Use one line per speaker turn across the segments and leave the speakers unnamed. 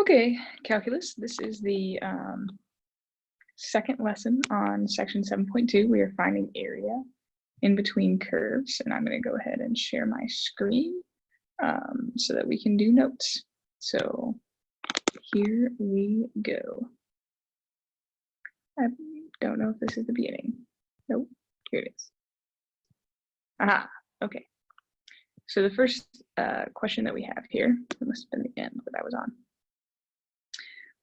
Okay, calculus. This is the second lesson on section 7.2. We are finding area in between curves, and I'm going to go ahead and share my screen so that we can do notes. So here we go. I don't know if this is the beginning. Nope, here it is. Aha, okay. So the first question that we have here, it must have been the end that I was on,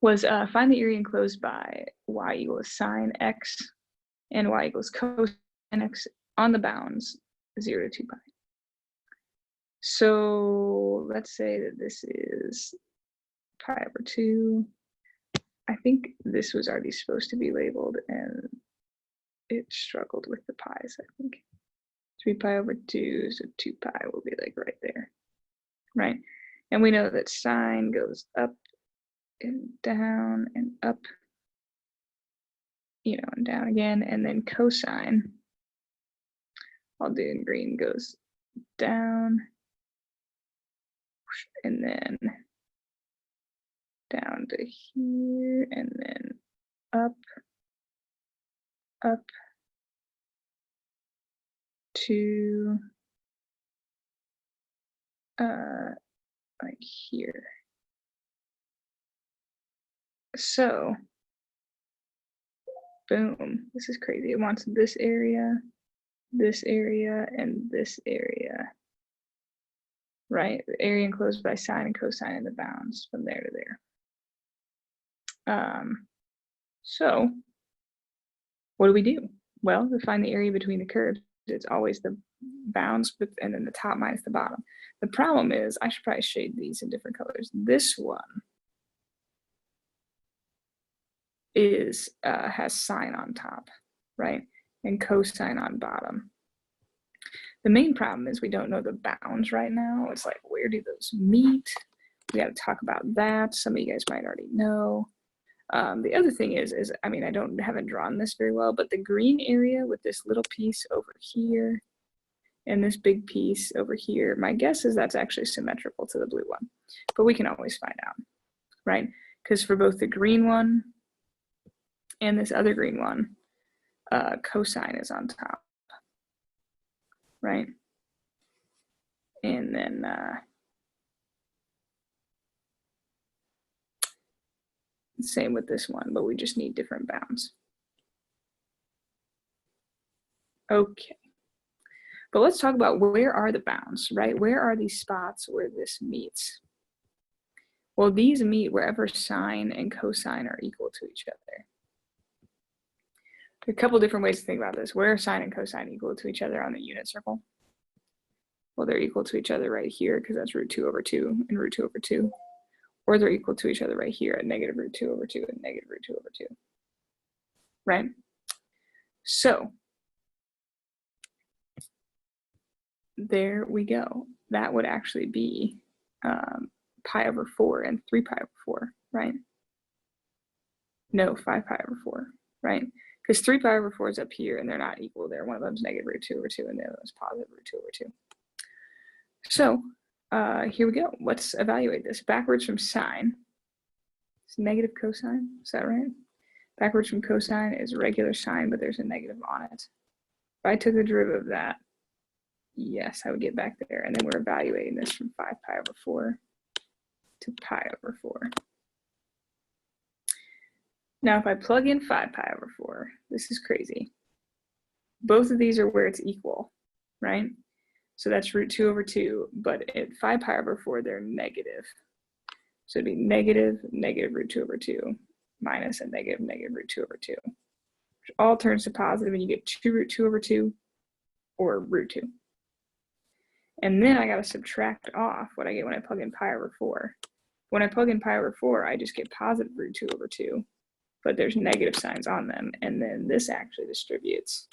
was find the area enclosed by y equals sine x and y equals cosine x on the bounds 0 to 2 pi. So let's say that this is pi over 2. I think this was already supposed to be labeled and it struggled with the pi's, I think. 3 pi over 2, so 2 pi will be like right there, right? And we know that sine goes up and down and up, you know, and down again, and then cosine, I'll do in green, goes down and then down to here and then up to like here. So boom, this is crazy. It wants this area, and this area, right? The area enclosed by sine and cosine in the bounds from there to there. So what do we do? Well, to find the area between the curves, it's always the bounds and then the top minus the bottom. The problem is, I should probably shade these in different colors. This one is has sine on top, right? And cosine on bottom. The main problem is we don't know the bounds right now. It's like, where do those meet? We got to talk about that. Some of you guys might already know. The other thing is I mean, haven't drawn this very well, but the green area with this little piece over here and this big piece over here, my guess is that's actually symmetrical to the blue one, but we can always find out, right? Because for both the green one and this other green one, cosine is on top, right? And then same with this one, but we just need different bounds. Okay, but let's talk about where are the bounds, right? Where are these spots where this meets? Well, these meet wherever sine and cosine are equal to each other. There are a couple different ways to think about this. Where are sine and cosine equal to each other on the unit circle? Well, they're equal to each other right here because that's root 2 over 2 and root 2 over 2. Or they're equal to each other right here at negative root 2 over 2 and negative root 2 over 2, right? So there we go. That would actually be pi over 4 and 3 pi over 4, right? No, 5 pi over 4, right? Because 3 pi over 4 is up here and they're not equal there. One of them is negative root 2 over 2 and the other is positive root 2 over 2. So here we go. Let's evaluate this. Backwards from sine, it's negative cosine, is that right? Backwards from cosine is regular sine, but there's a negative on it. If I took the derivative of that, yes, I would get back there. And then we're evaluating this from 5 pi over 4 to pi over 4. Now, if I plug in 5 pi over 4, this is crazy. Both of these are where it's equal, right? So that's root 2 over 2, but at 5 pi over 4, they're negative. So it'd be negative root 2 over 2 minus a negative root 2 over 2, which all turns to positive, and you get 2 root 2 over 2 or root 2. And then I got to subtract off what I get when I plug in pi over 4. When I plug in pi over 4, I just get positive root 2 over 2, but there's negative signs on them, and then this actually distributes.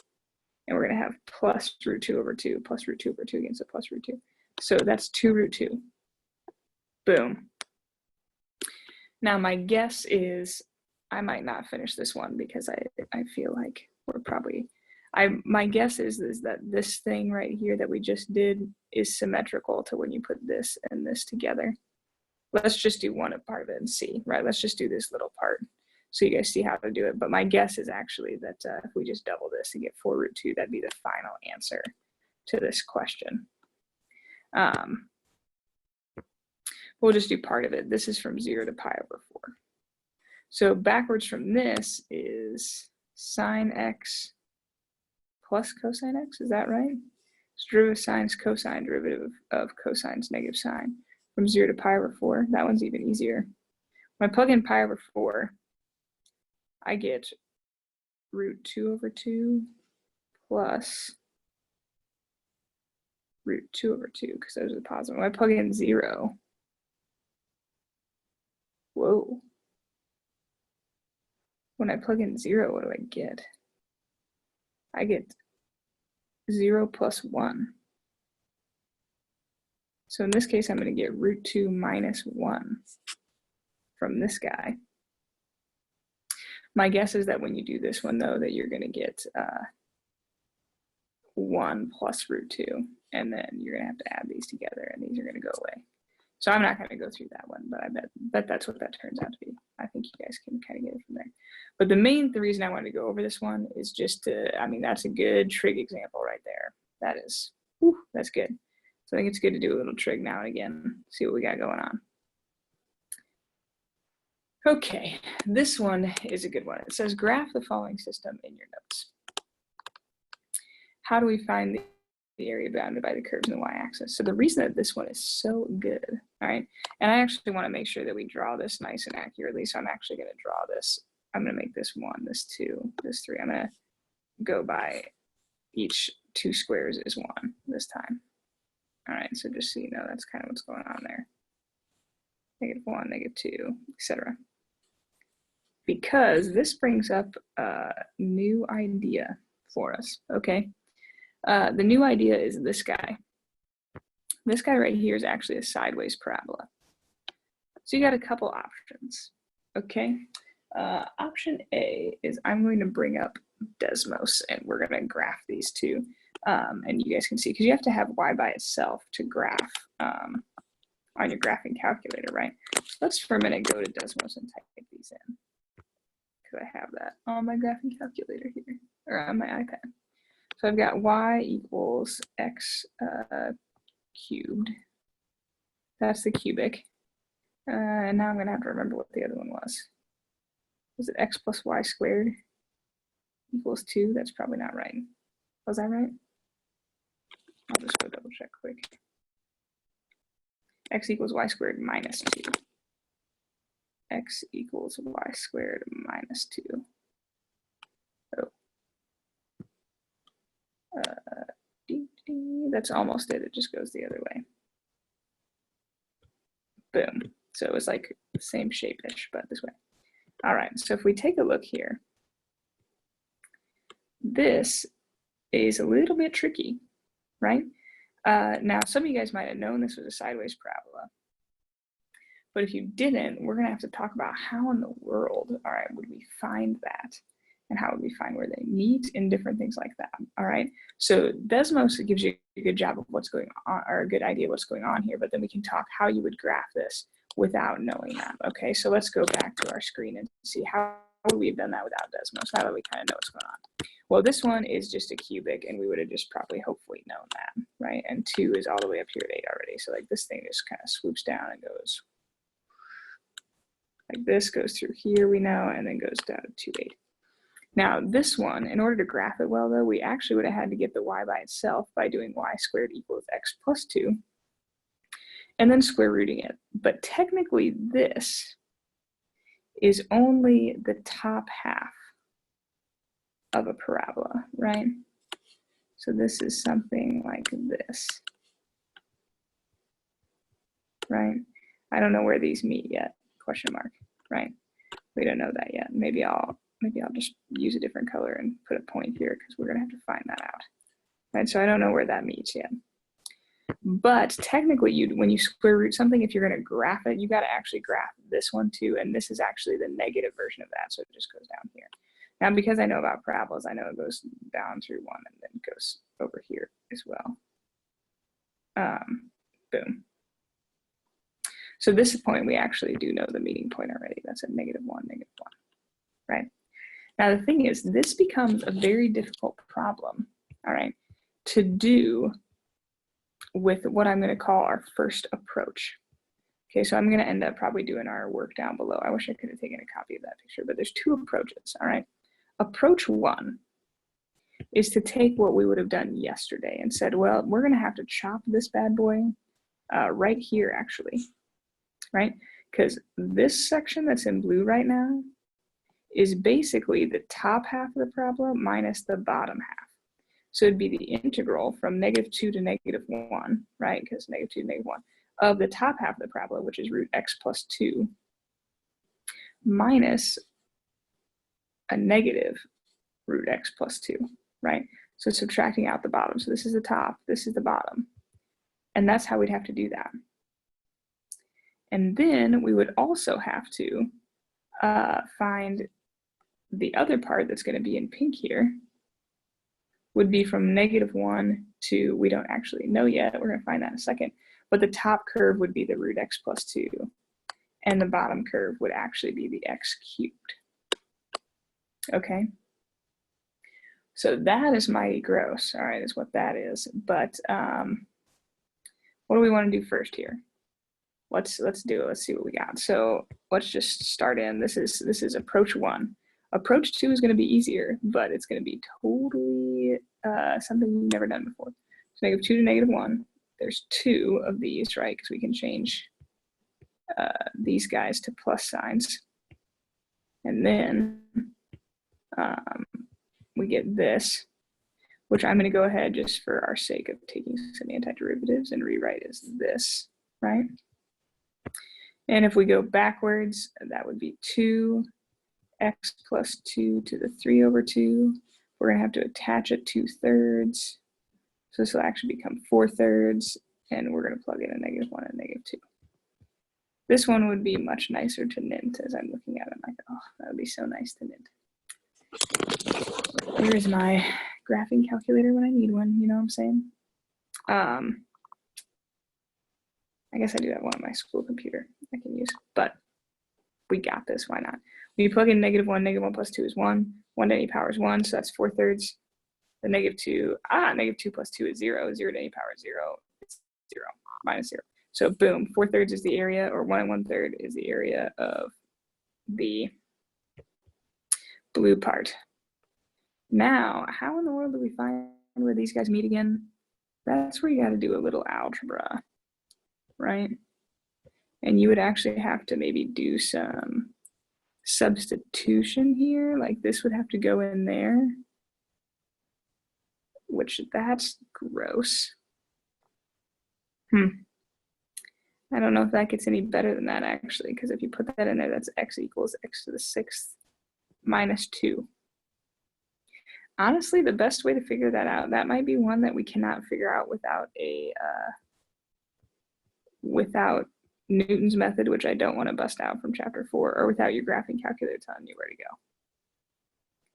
And we're going to have plus root 2 over 2, plus root 2 over 2 against a plus root 2. So that's 2 root 2. Boom. Now my guess is I might not finish this one because I feel like we're probably, my guess is that this thing right here that we just did is symmetrical to when you put this and this together. let's just do one part of it and see, right? Let's just do this little part so you guys see how to do it. But my guess is actually that if we just double this and get 4 root 2, that'd be the final answer to this question. We'll just do part of it. This is from 0 to pi over 4. So backwards from this is sine x plus cosine x, is that right? So derivative of sine is cosine, derivative of cosine is negative sine. From 0 to pi over 4, that one's even easier. When I plug in pi over 4, I get root 2 over 2 plus root 2 over 2, because those are the positive. When I plug in 0, whoa. When I plug in 0, what do I get? I get 0 plus 1. So in this case, I'm going to get root 2 minus 1 from this guy. My guess is that when you do this one, though, that you're going to get 1 plus root 2, and then you're going to have to add these together, and these are going to go away. So I'm not going to go through that one, but I bet that's what that turns out to be. I think you guys can kind of get it from there. But the reason I wanted to go over this one is just to, I mean, that's a good trig example right there. That is, whew, that's good. So I think it's good to do a little trig now and again, see what we got going on. Okay, this one is a good one. It says graph the following system in your notes. How do we find the area bounded by the curves in the y-axis? So the reason that this one is so good, all right, and I actually want to make sure that we draw this nice and accurately, so I'm actually going to draw this. I'm going to make this 1, this 2, this 3. I'm going to go by each 2 squares is 1 this time. All right, so just so you know, that's kind of what's going on there. -1, -2, etc. Because this brings up a new idea for us, okay? The new idea is this guy. This guy right here is actually a sideways parabola. So you got a couple options, okay? Option A is I'm going to bring up Desmos, and we're going to graph these two. And you guys can see, because you have to have y by itself to graph on your graphing calculator, right? Let's for a minute go to Desmos and type these in, because I have that on my graphing calculator here, or on my iPad. So I've got y equals x cubed. That's the cubic. And now I'm going to have to remember what the other one was. Was it x plus y squared equals 2? That's probably not right. Was that right? I'll just go double check quick. X equals y squared minus 2. X equals y squared minus 2. Oh. That's almost it. It just goes the other way. Boom. So it was like the same shape-ish, but this way. All right, so if we take a look here, this is a little bit tricky, right? Now, some of you guys might have known this was a sideways parabola, but if you didn't, we're gonna have to talk about how in the world, all right, would we find that? And how would we find where they meet and different things like that, all right? So Desmos gives you a good job of what's going on, or a good idea of what's going on here, but then we can talk how you would graph this without knowing that, okay? So let's go back to our screen and see how would we have done that without Desmos, now that we kind of know what's going on. Well, this one is just a cubic, and we would have just probably hopefully known that, right? And 2 is all the way up here at 8 already, so like this thing just kind of swoops down and goes like this, goes through here, we know, and then goes down to 2, 8. Now this one, in order to graph it well though, we actually would have had to get the y by itself by doing y squared equals x plus 2, and then square rooting it. But technically this is only the top half of a parabola, right? So this is something like this, right? I don't know where these meet yet, question mark, right? We don't know that yet. Maybe I'll just use a different color and put a point here, because we're gonna have to find that out, right? So I don't know where that meets yet. But technically, when you square root something, if you're going to graph it, you got to actually graph this one too, and this is actually the negative version of that, so it just goes down here. Now, because I know about parabolas, I know it goes down through 1 and then goes over here as well. Boom. So this point, we actually do know the meeting point already. That's at -1, -1, right? Now the thing is, this becomes a very difficult problem, all right, to do with what I'm going to call our first approach. Okay, so I'm going to end up probably doing our work down below. I wish I could have taken a copy of that picture, but there's two approaches, all right? Approach one is to take what we would have done yesterday and said, well, we're going to have to chop this bad boy right here, actually, right? Because this section that's in blue right now is basically the top half of the problem minus the bottom half. So it'd be the integral from -2 to -1, right? Because -2 to -1 of the top half of the parabola, which is root x plus 2, minus a negative root x plus 2, right? So subtracting out the bottom. So this is the top, this is the bottom. And that's how we'd have to do that. And then we would also have to find the other part that's going to be in pink here, would be from -1 to, we don't actually know yet, we're going to find that in a second, but the top curve would be the root x plus 2, and the bottom curve would actually be the x cubed. Okay, so that is mighty gross, all right, is what that is. But what do we want to do first here? Let's do it. Let's see what we got. So let's just start in. This is approach one. Approach two is going to be easier, but it's going to be totally something we've never done before. So -2 to -1. There's two of these, right? Because we can change these guys to plus signs. And then we get this, which I'm going to go ahead, just for our sake of taking some antiderivatives, and rewrite as this, right? And if we go backwards, that would be 2x plus 2 to the 3/2. We're going to have to attach a 2/3. So this will actually become 4/3, and we're going to plug in a -1 and -2. This one would be much nicer to nint. As I'm looking at it, I'm like, oh, that would be so nice to nint. Here's my graphing calculator when I need one, you know what I'm saying? I guess I do have one on my school computer I can use, but we got this, why not? When you plug in -1, -1 plus 2 is 1, 1 to any power is 1, so that's 4/3. The -2, -2 plus 2 is 0, 0 to any power is 0, it's 0, minus 0. So boom, 4/3 is the area, or 1 1/3 is the area of the blue part. Now, how in the world do we find where these guys meet again? That's where you got to do a little algebra, right? And you would actually have to maybe do some substitution here, like this would have to go in there, which that's gross. I don't know if that gets any better than that, actually, because if you put that in there, that's x equals x to the 6th minus 2. Honestly, the best way to figure that out, that might be one that we cannot figure out without a without Newton's method, which I don't want to bust out from chapter 4, or without your graphing calculator telling you where to go.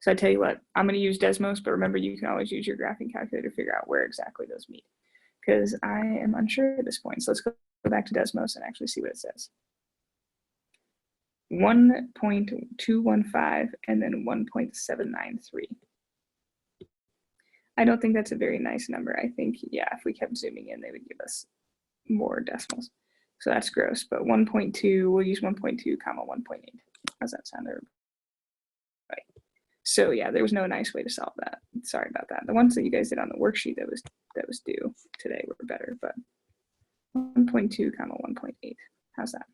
So I tell you what, I'm going to use Desmos, but remember, you can always use your graphing calculator to figure out where exactly those meet, because I am unsure at this point. So let's go back to Desmos and actually see what it says. 1.215 and then 1.793. I don't think that's a very nice number. I think, yeah, if we kept zooming in, they would give us more decimals. So that's gross, but 1.2, we'll use 1.2 comma 1.8. How's that sound? Right. So yeah, there was no nice way to solve that. Sorry about that. The ones that you guys did on the worksheet that was due today were better, but 1.2 comma 1.8. How's that?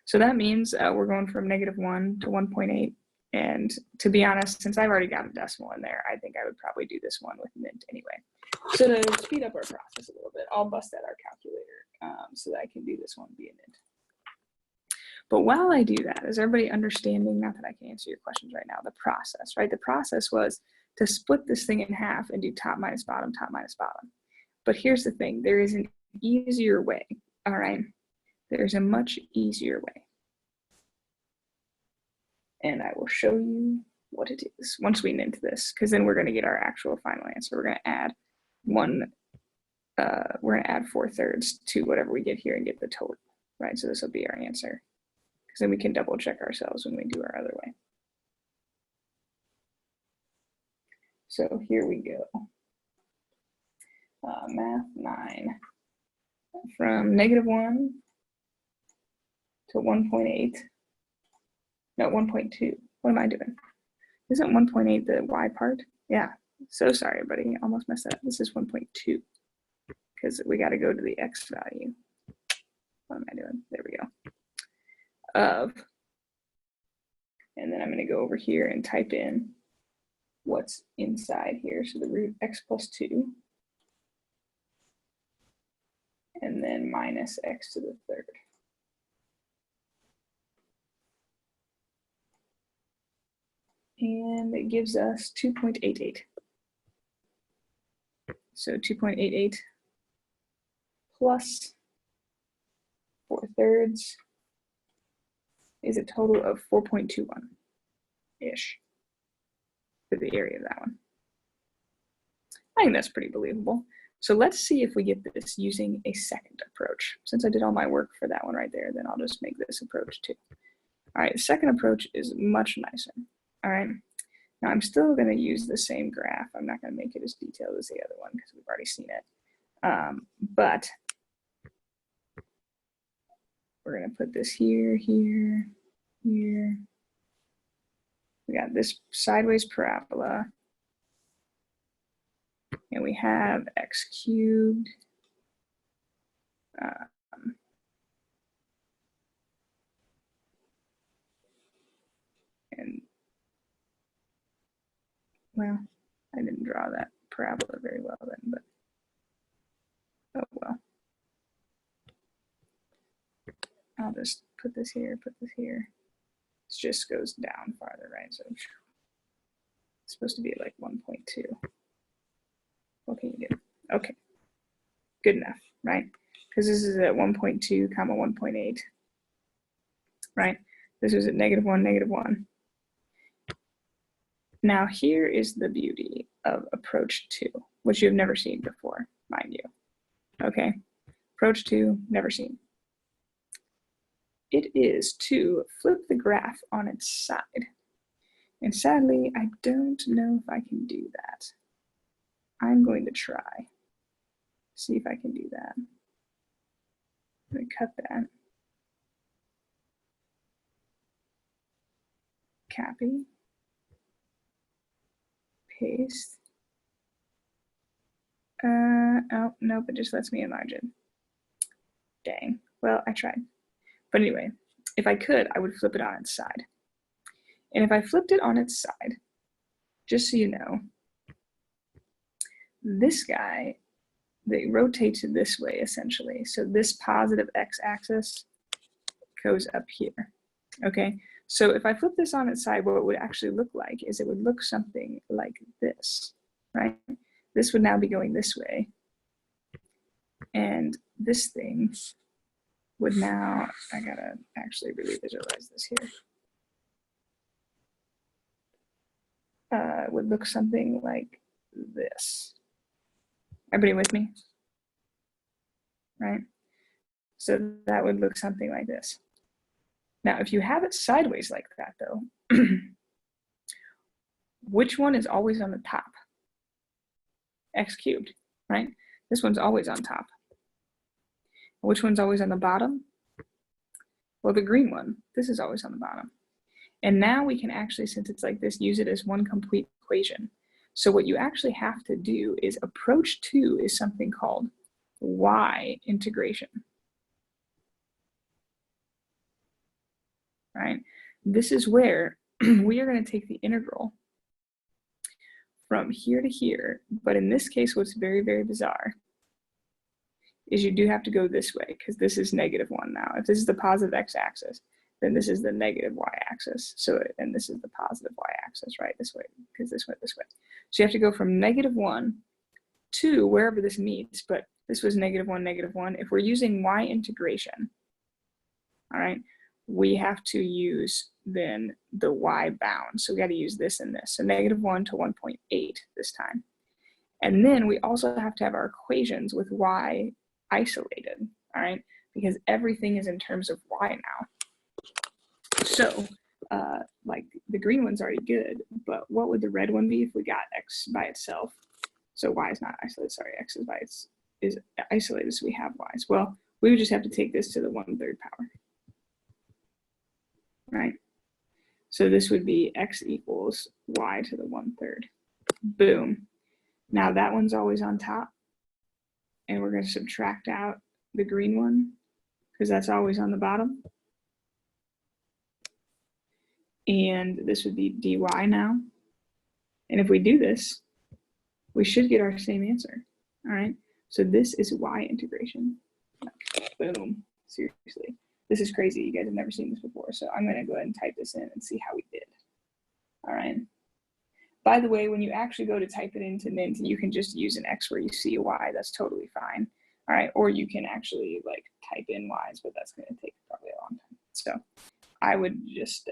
So that means we're going from -1 to 1.8. And to be honest, since I've already got a decimal in there, I think I would probably do this one with mint anyway. So to speed up our process a little bit, I'll bust out our calculator so that I can do this one via mint. But while I do that, is everybody understanding, not that I can answer your questions right now, the process, right? The process was to split this thing in half and do top minus bottom, top minus bottom. But here's the thing, there is an easier way, all right? There's a much easier way. And I will show you what it is once we nint this, because then we're going to get our actual final answer. We're going to add we're going to add 4/3 to whatever we get here and get the total, right? So this will be our answer, because then we can double check ourselves when we do our other way. So here we go. Math 9. From -1 to 1.8. No, 1.2. What am I doing? Isn't 1.8 the y part? Yeah. So sorry, everybody. Almost messed up. This is 1.2 because we got to go to the x value. What am I doing? There we go. Of. And then I'm going to go over here and type in what's inside here. So the root x plus 2. And then minus x to the third. And it gives us 2.88. So 2.88 plus 4/3 is a total of 4.21-ish for the area of that one. I think that's pretty believable. So let's see if we get this using a second approach. Since I did all my work for that one right there, then I'll just make this approach too. All right, the second approach is much nicer. All right, now I'm still going to use the same graph. I'm not going to make it as detailed as the other one because we've already seen it. But we're going to put this here, here, here. We got this sideways parabola. And we have x cubed. And, well, I didn't draw that parabola very well then, but oh well. I'll just put this here, put this here. This just goes down farther, right? So it's supposed to be like 1.2. What can you do? Okay, good enough, right? Because this is at 1.2 comma 1.8, right? This was at -1, -1. Now here is the beauty of approach 2, which you've never seen before, mind you. Okay, approach 2, never seen. It is to flip the graph on its side. And sadly, I don't know if I can do that. I'm going to try. See if I can do that. I'm going to cut that. Copy. Paste. Oh, nope, it just lets me enlarge it. Dang. Well, I tried. But anyway, if I could, I would flip it on its side. And if I flipped it on its side, just so you know, this guy, they rotate to this way essentially. So this positive x-axis goes up here. Okay, so if I flip this on its side, what it would actually look like is it would look something like this, right? This would now be going this way. And this thing would now, I gotta actually really visualize this here. Would look something like this. Everybody with me? Right? So that would look something like this. Now, if you have it sideways like that, though, which one is always on the top? X cubed, right? This one's always on top. Which one's always on the bottom? Well, the green one. This is always on the bottom. And now we can actually, since it's like this, use it as one complete equation. So what you actually have to do is approach 2 is something called y integration. Right? This is where we are going to take the integral from here to here, but in this case, what's very, very bizarre is you do have to go this way because this is -1 now. If this is the positive x-axis, then this is the negative y-axis. So, and this is the positive y-axis, right? This way, because this went this way. So you have to go from -1 to wherever this meets, but this was -1, -1. If we're using y integration, all right, we have to use then the y bound. So we got to use this and this. So -1 to 1.8 this time. And then we also have to have our equations with y isolated, all right? because everything is in terms of y now. So like the green one's already good, but what would the red one be if we got x by itself? So y is not isolated, sorry, x is isolated, so we have y's. Well, we would just have to take this to the 1/3 power, right? So this would be x equals y to the 1/3. Boom. Now that one's always on top, and we're going to subtract out the green one because that's always on the bottom. And this would be dy now. And if we do this, we should get our same answer. All right. So this is y integration. Boom. Seriously. This is crazy. You guys have never seen this before. So I'm going to go ahead and type this in and see how we did. All right. By the way, when you actually go to type it into Mint, you can just use an X where you see a Y. That's totally fine. All right. Or you can actually like type in Y's, but that's going to take probably a long time. So I would just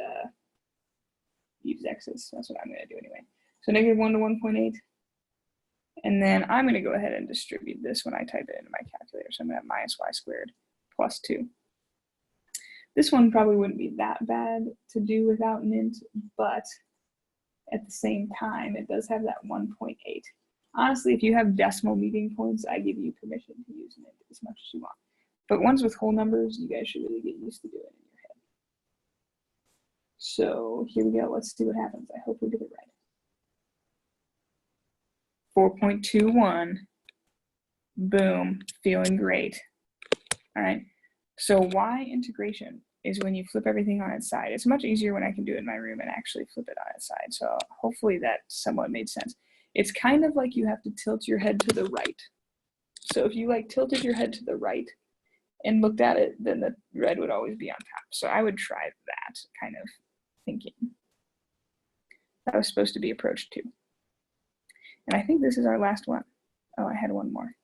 use X's. That's what I'm going to do anyway. So -1 to 1.8. And then I'm going to go ahead and distribute this when I type it into my calculator. So I'm going to have -y² plus 2. This one probably wouldn't be that bad to do without Mint, but at the same time, it does have that 1.8. Honestly, if you have decimal meeting points, I give you permission to use Mint as much as you want. But ones with whole numbers, you guys should really get used to doing it in your head. So here we go. Let's see what happens. I hope we did it right. 4.21. Boom. Feeling great. All right. So y integration is when you flip everything on its side. It's much easier when I can do it in my room and actually flip it on its side. So hopefully that somewhat made sense. It's kind of like you have to tilt your head to the right. So if you like tilted your head to the right and looked at it, then the red would always be on top. So I would try that kind of thinking. That was supposed to be approach 2. And I think this is our last one. Oh, I had one more.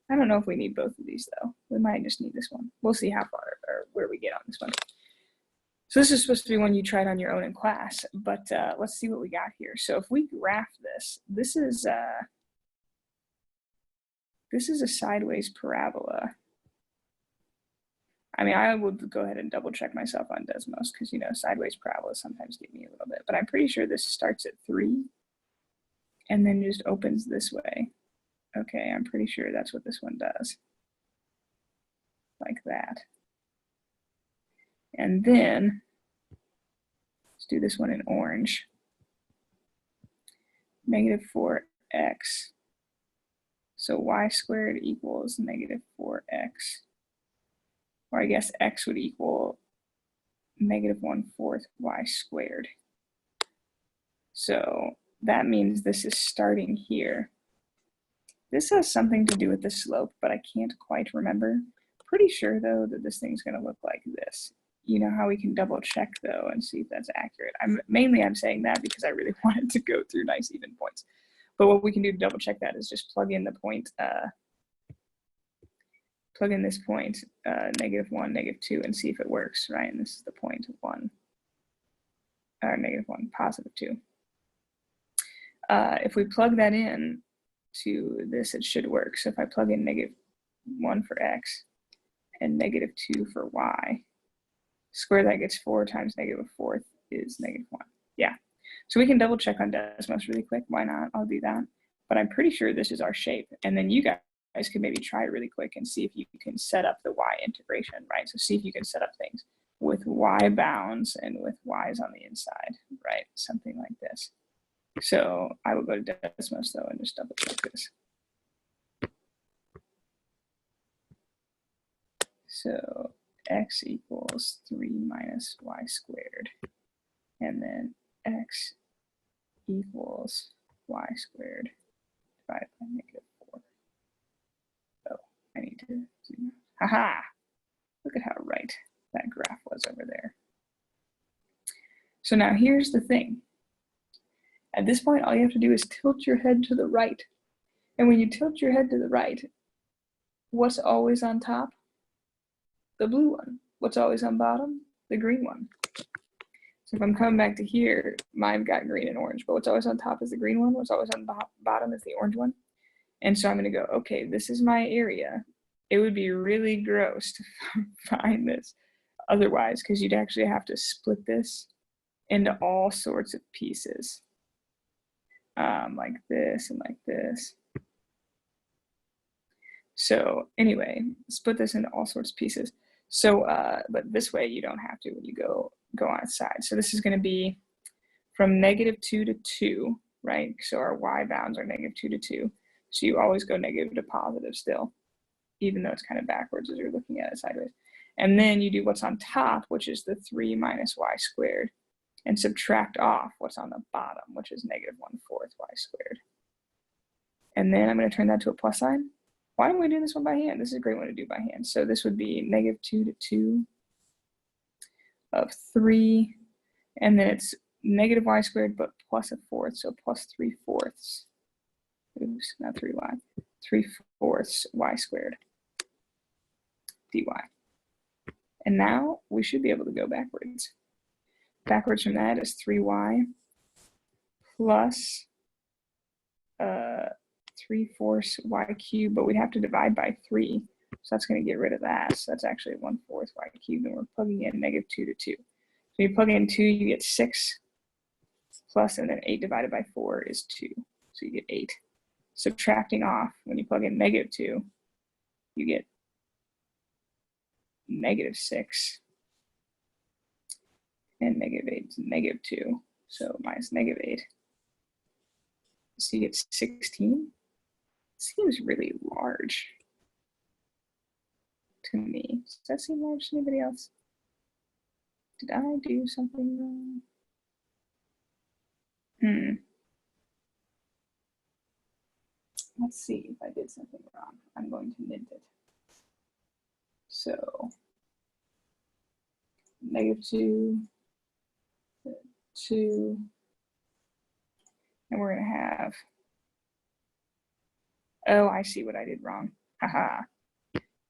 I don't know if we need both of these though. We might just need this one. We'll see how far or where we get on this one. So this is supposed to be one you tried on your own in class, but let's see what we got here. So if we graph this, this is a sideways parabola. I mean, I would go ahead and double check myself on Desmos because, you know, sideways parabolas sometimes get me a little bit, but I'm pretty sure this starts at 3 and then just opens this way. Okay, I'm pretty sure that's what this one does. Like that. And then, let's do this one in orange. -4x. So y² equals -4x. Or I guess x would equal -1/4 y². So that means this is starting here. This has something to do with the slope, but I can't quite remember. Pretty sure though that this thing's gonna look like this. You know how we can double check though and see if that's accurate. I'm saying that because I really wanted to go through nice even points. But what we can do to double check that is just plug in the point, plug in this point, -1, -2, and see if it works, right? And this is the point 1, or -1, +2. If we plug that in to this, it should work. So if I plug in -1 for x and -2 for y, square that gets 4 times -1/4 is -1. Yeah. So we can double check on Desmos really quick. Why not? I'll do that. But I'm pretty sure this is our shape. And then you guys can maybe try it really quick and see if you can set up the y integration, right? So see if you can set up things with y bounds and with y's on the inside, right? Something like this. So I will go to Desmos though and just double check this. So x equals 3 minus y². And then x equals y² divided by -4. Oh, I need to zoom out. Haha! Look at how right that graph was over there. So now here's the thing. At this point, all you have to do is tilt your head to the right. And when you tilt your head to the right, what's always on top? The blue one. What's always on bottom? The green one. So if I'm coming back to here, mine got green and orange, but what's always on top is the green one. What's always on bottom is the orange one. And so I'm going to go, okay, this is my area. it would be really gross to find this otherwise, because you'd actually have to split this into all sorts of pieces, like this and like this. So anyway, split this into all sorts of pieces. So, but this way you don't have to when you go on its side. So this is going to be from -2 to 2, right? So our y bounds are -2 to 2. So you always go negative to positive still, even though it's kind of backwards as you're looking at it sideways. And then you do what's on top, which is the 3 minus y squared, and subtract off what's on the bottom, which is -1/4 y squared. And then I'm going to turn that to a plus sign. Why don't we do this one by hand? This is a great one to do by hand. So this would be -2 to 2 of 3, and then it's -y squared, but plus 1/4, so plus 3/4. Oops, not 3y. 3/4 y squared dy. And now we should be able to go backwards. Backwards from that is 3y plus 3/4 y cubed, but we'd have to divide by 3. So that's going to get rid of that. So that's actually 1/4 y cubed, and we're plugging in -2 to 2. So you plug in 2, you get 6 plus, and then 8 divided by 4 is 2. So you get 8. Subtracting off, when you plug in -2, you get -6, and -8 is -2, so minus -8. So you get 16. Seems really large to me. Does that seem large to anybody else? Did I do something wrong? Let's see if I did something wrong. I'm going to nib it. So -2, 2, and we're going to have, oh, I see what I did wrong. Haha.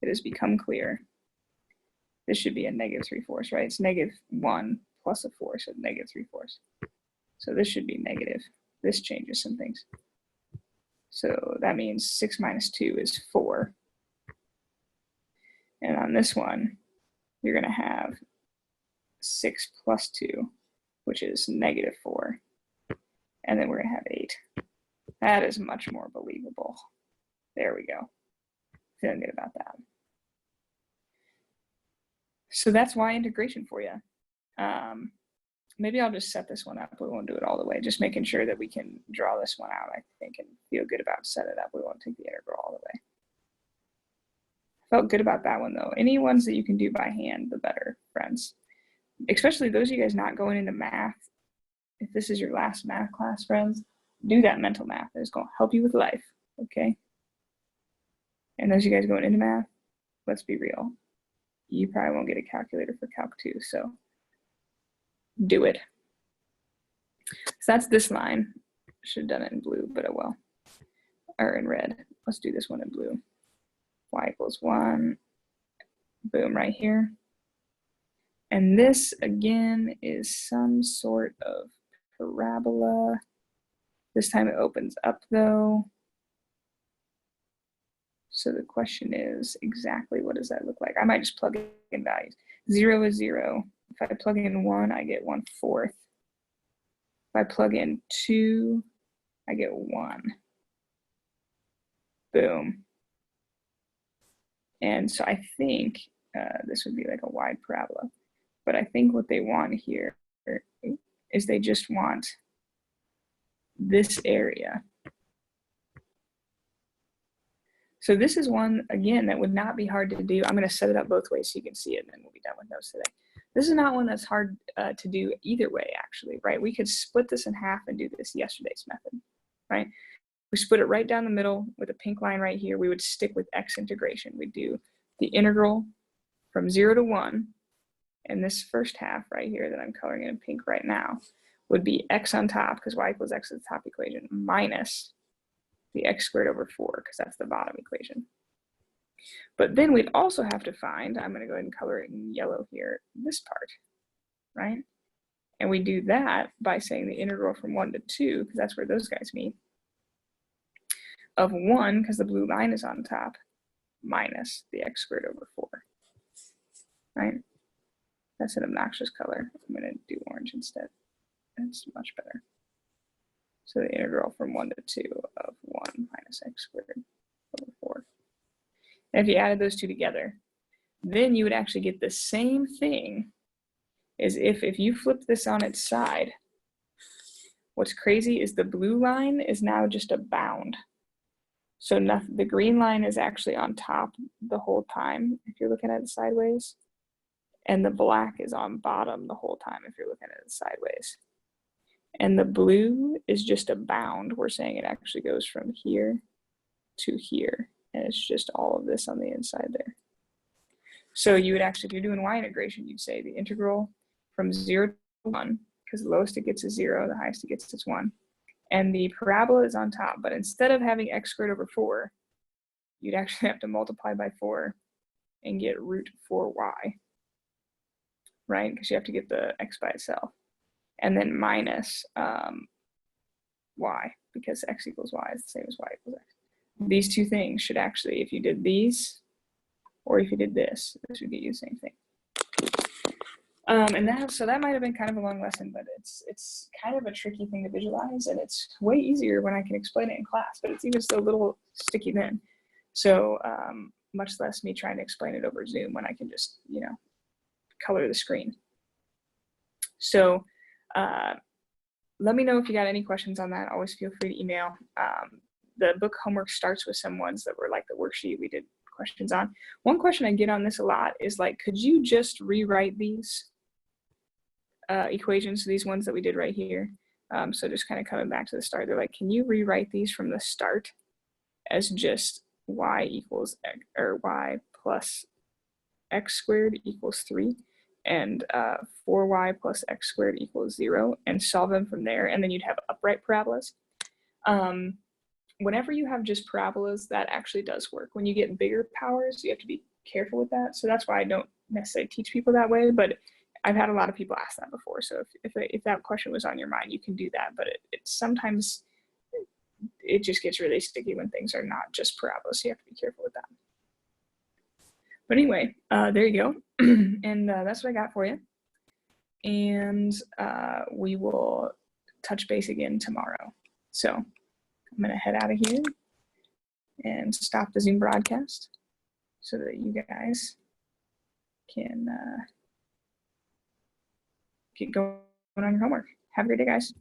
It has become clear. This should be a -3/4, right? It's -1 plus 1/4, so -3/4. So this should be negative. This changes some things. So that means 6 minus 2 is 4. And on this one, you're going to have 6 plus 2, which is -4. And then we're going to have 8. That is much more believable. There we go. Feeling good about that. So that's y integration for you. Maybe I'll just set this one up. We won't do it all the way. Just making sure that we can draw this one out, I think, and feel good about setting it up. We won't take the integral all the way. Felt good about that one, though. Any ones that you can do by hand, the better, friends. Especially those of you guys not going into math. If this is your last math class, friends, do that mental math. It's going to help you with life, okay? And those of you guys going into math, let's be real. You probably won't get a calculator for Calc 2, so do it. So that's this line. Should have done it in blue, but oh well. Or in red. Let's do this one in blue. Y equals 1. Boom, right here. And this, again, is some sort of parabola. This time it opens up, though. So the question is exactly what does that look like? I might just plug in values. 0 is 0. If I plug in 1, I get 1/4. If I plug in 2, I get 1. Boom. And so I think this would be like a wide parabola. But I think what they want here is they just want this area. So this is one, again, that would not be hard to do. I'm going to set it up both ways so you can see it, and then we'll be done with notes today. This is not one that's hard to do either way, actually, right? We could split this in half and do this yesterday's method, right? We split it right down the middle with a pink line right here. We would stick with x integration. We'd do the integral from 0 to 1, and this first half right here that I'm coloring in pink right now would be x on top, because y equals x is the top equation, minus the x squared over 4, because that's the bottom equation. But then we'd also have to find, I'm going to go ahead and color it in yellow here, this part, right? And we do that by saying the integral from 1 to 2, because that's where those guys meet, of 1, because the blue line is on top, minus the x squared over 4, right? That's an obnoxious color. I'm going to do orange instead. That's much better. So the integral from 1 to 2 of 1 minus x squared over 4. And if you added those two together, then you would actually get the same thing as if you flip this on its side. What's crazy is the blue line is now just a bound. So the green line is actually on top the whole time if you're looking at it sideways. And the black is on bottom the whole time if you're looking at it sideways. And the blue is just a bound. We're saying it actually goes from here to here. And it's just all of this on the inside there. So you would actually, if you're doing y integration, you'd say the integral from 0 to 1, because the lowest it gets is 0, the highest it gets is 1. And the parabola is on top, but instead of having x squared over 4, you'd actually have to multiply by 4 and get root 4y, right? Because you have to get the x by itself. And then minus y, because x equals y is the same as y equals x. These two things should actually, if you did these, or if you did this would get you the same thing. So that might have been kind of a long lesson, but it's kind of a tricky thing to visualize, and it's way easier when I can explain it in class, but it's even still a little sticky then. So much less me trying to explain it over Zoom when I can just, color the screen. So let me know if you got any questions on that. Always feel free to email. The book homework starts with some ones that were like the worksheet we did questions on. One question I get on this a lot is like, could you just rewrite these equations, these ones that we did right here? So just kind of coming back to the start, they're like, can you rewrite these from the start as just y equals x, or y plus x squared equals 3, and 4y plus x squared equals 0, and solve them from there, and then you'd have upright parabolas. Whenever you have just parabolas, that actually does work. When you get bigger powers, you have to be careful with that. So that's why I don't necessarily teach people that way, but I've had a lot of people ask that before. So if that question was on your mind, you can do that, but sometimes it just gets really sticky when things are not just parabolas, so you have to be careful with that. But anyway, there you go. And that's what I got for you. And we will touch base again tomorrow. So I'm going to head out of here and stop the Zoom broadcast so that you guys can get going on your homework. Have a great day, guys.